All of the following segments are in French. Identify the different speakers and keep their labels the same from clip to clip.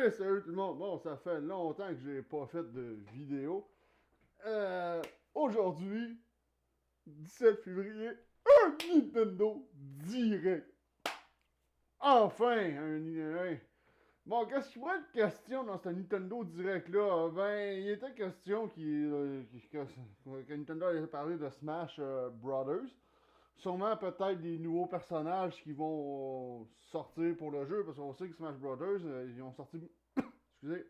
Speaker 1: Hey, salut tout le monde! Bon, ça fait longtemps que j'ai pas fait de vidéo. Aujourd'hui, 17 février, un Nintendo Direct. Enfin, Bon, qu'est-ce qu'il pourrait être question dans ce Nintendo Direct-là? Ben, il était question que Nintendo allait parler de Smash Brothers. Sûrement peut-être des nouveaux personnages qui vont sortir pour le jeu, parce qu'on sait que Smash Brothers, ils ont sorti, excusez,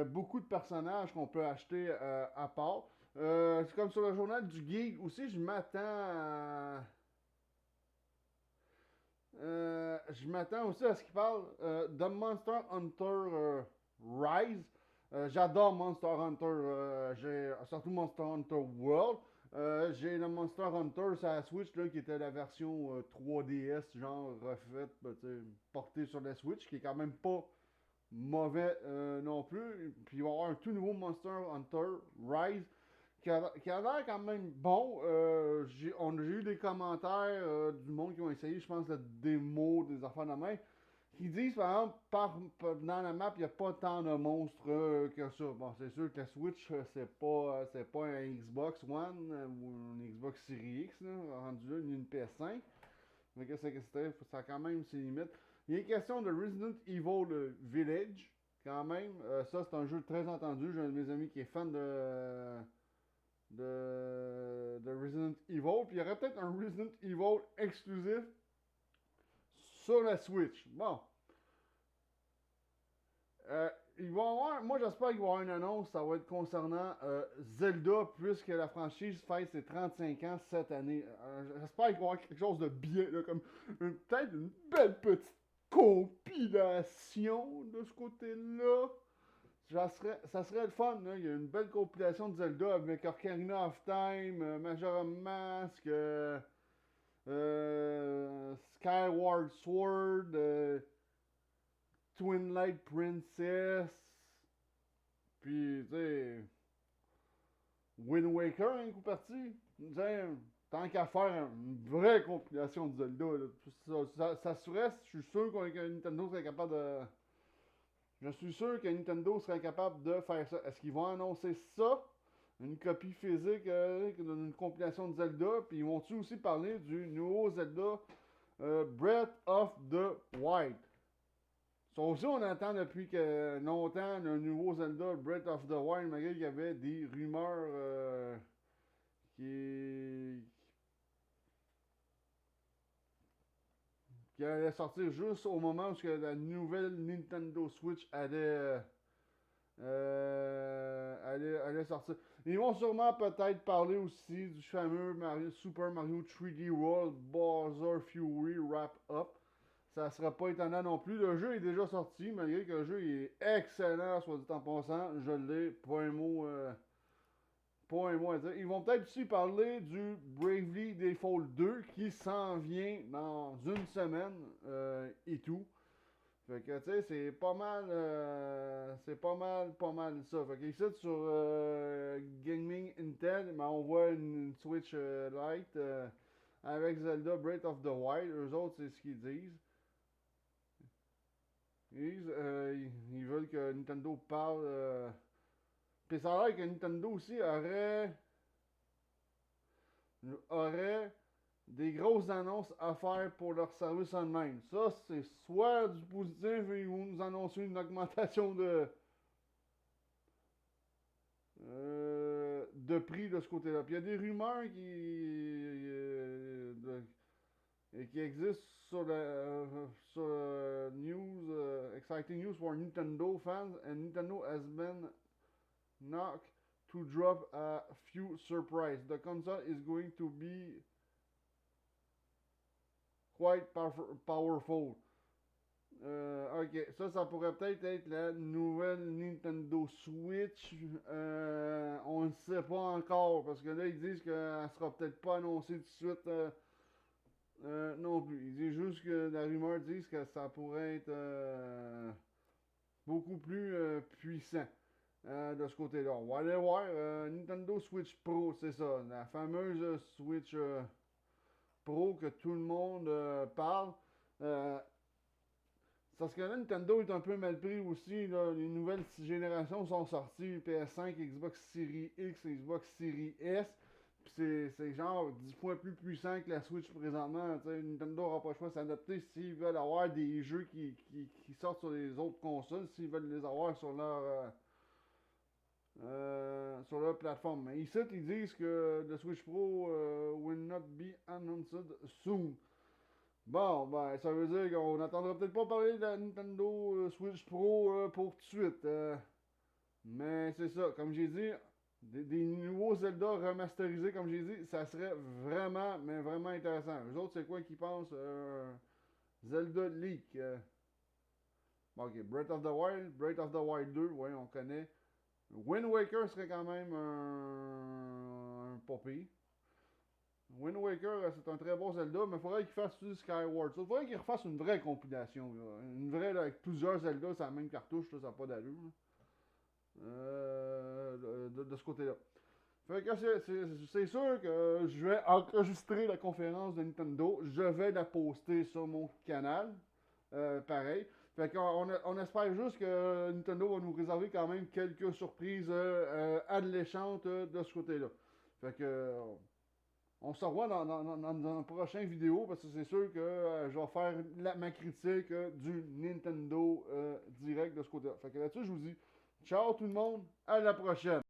Speaker 1: beaucoup de personnages qu'on peut acheter à part. C'est comme sur le journal du Geek aussi, je m'attends aussi à ce qu'il parle de Monster Hunter Rise. J'adore Monster Hunter, surtout Monster Hunter World. J'ai le Monster Hunter sur la Switch là, qui était la version 3DS, genre refaite, portée sur la Switch, qui est quand même pas mauvais non plus. Puis il va y avoir un tout nouveau Monster Hunter Rise qui a l'air quand même bon. J'ai eu des commentaires du monde qui ont essayé, je pense, la démo des affaires de main, qui disent, par exemple, dans la map, il n'y a pas tant de monstres que ça. Bon, c'est sûr que la Switch, c'est pas un Xbox One ou une Xbox Series X, là, rendu là, ni une PS5. Mais qu'est-ce que c'était? Ça a quand même ses limites. Il est question de Resident Evil Village, quand même. Ça, c'est un jeu très entendu. J'ai un de mes amis qui est fan de Resident Evil. Puis il y aurait peut-être un Resident Evil exclusif sur la Switch. Bon. Moi, j'espère qu'il va y avoir une annonce. Ça va être concernant Zelda, puisque la franchise fête ses 35 ans cette année. J'espère qu'il va y avoir quelque chose de bien, là, comme peut-être une belle petite compilation de ce côté-là. Ça serait le fun, là. Il y a une belle compilation de Zelda avec Ocarina of Time, Majora Mask, Skyward Sword, Twilight Princess, puis, tu sais, Wind Waker, un coup parti. Tant qu'à faire une vraie compilation de Zelda, là, ça serait, je suis sûr que Nintendo serait capable de. Je suis sûr que Nintendo serait capable de faire ça. Est-ce qu'ils vont annoncer ça? Une copie physique d'une compilation de Zelda? Puis ils vont-tu aussi parler du nouveau Zelda Breath of the Wild? Ça aussi, on attend depuis longtemps un nouveau Zelda Breath of the Wild, malgré qu'il y avait des rumeurs qui, qui allaient sortir juste au moment où la nouvelle Nintendo Switch allait sortir. Ils vont sûrement peut-être parler aussi du fameux Super Mario 3D World Bowser Fury Wrap Up. Ça sera pas étonnant non plus. Le jeu est déjà sorti, malgré que le jeu est excellent, soit dit en passant. Je l'ai, pas un mot à dire. Ils vont peut-être aussi parler du Bravely Default 2 qui s'en vient dans une semaine et tout. Fait que, tu sais, c'est pas mal ça. Fait que ici, sur Gaming Intel, ben, on voit une Switch Lite avec Zelda Breath of the Wild. Eux autres, c'est ce qu'ils disent. Ils veulent que Nintendo parle. Puis ça a l'air que Nintendo aussi aurait des grosses annonces à faire pour leur service online. Ça, c'est soit du positif, ils vont nous annoncer une augmentation de prix de ce côté-là. Puis il y a des rumeurs qui existent sur news, exciting news for Nintendo fans, and Nintendo has been knocked to drop a few surprises. The console is going to be quite powerful. Ok, ça pourrait peut-être être la nouvelle Nintendo Switch. On ne sait pas encore parce que là ils disent qu'elle sera peut-être pas annoncée tout de suite non plus. Ils disent juste que la rumeur dit que ça pourrait être beaucoup plus puissant de ce côté-là. On va aller voir Nintendo Switch Pro, c'est ça, la fameuse Switch Pro que tout le monde parle. Euh, parce que là, Nintendo est un peu mal pris aussi. Là. Les nouvelles générations sont sorties. PS5, Xbox Series X, Xbox Series S. Puis c'est genre 10 fois plus puissant que la Switch présentement. T'sais, Nintendo n'aura pas le choix de s'adapter s'ils veulent avoir des jeux qui sortent sur les autres consoles, s'ils veulent les avoir sur leur plateforme. Mais ici, ils disent que le Switch Pro will not be announced soon. Bon, ben, ça veut dire qu'on n'entendra peut-être pas parler de la Nintendo Switch Pro pour tout de suite. Mais c'est ça, comme j'ai dit, des nouveaux Zelda remasterisés, comme j'ai dit, ça serait vraiment, mais vraiment intéressant. Eux autres, c'est quoi qu'ils pensent Zelda Leak. Bon, ok, Breath of the Wild 2, ouais, on connaît. Wind Waker serait quand même un pas pire. Wind Waker, c'est un très bon Zelda, mais il faudrait qu'il fasse du Skyward. Il faudrait qu'il refasse une vraie compilation. Là. Une vraie là, avec plusieurs Zelda sur la même cartouche, là, ça n'a pas d'allure. De ce côté-là. Fait que c'est sûr que je vais enregistrer la conférence de Nintendo. Je vais la poster sur mon canal. Pareil. Fait qu'on on espère juste que Nintendo va nous réserver quand même quelques surprises alléchantes de ce côté-là. Fait que on se revoit dans la prochaine vidéo parce que c'est sûr que je vais faire ma critique du Nintendo Direct de ce côté-là. Fait que là-dessus, je vous dis ciao tout le monde, à la prochaine.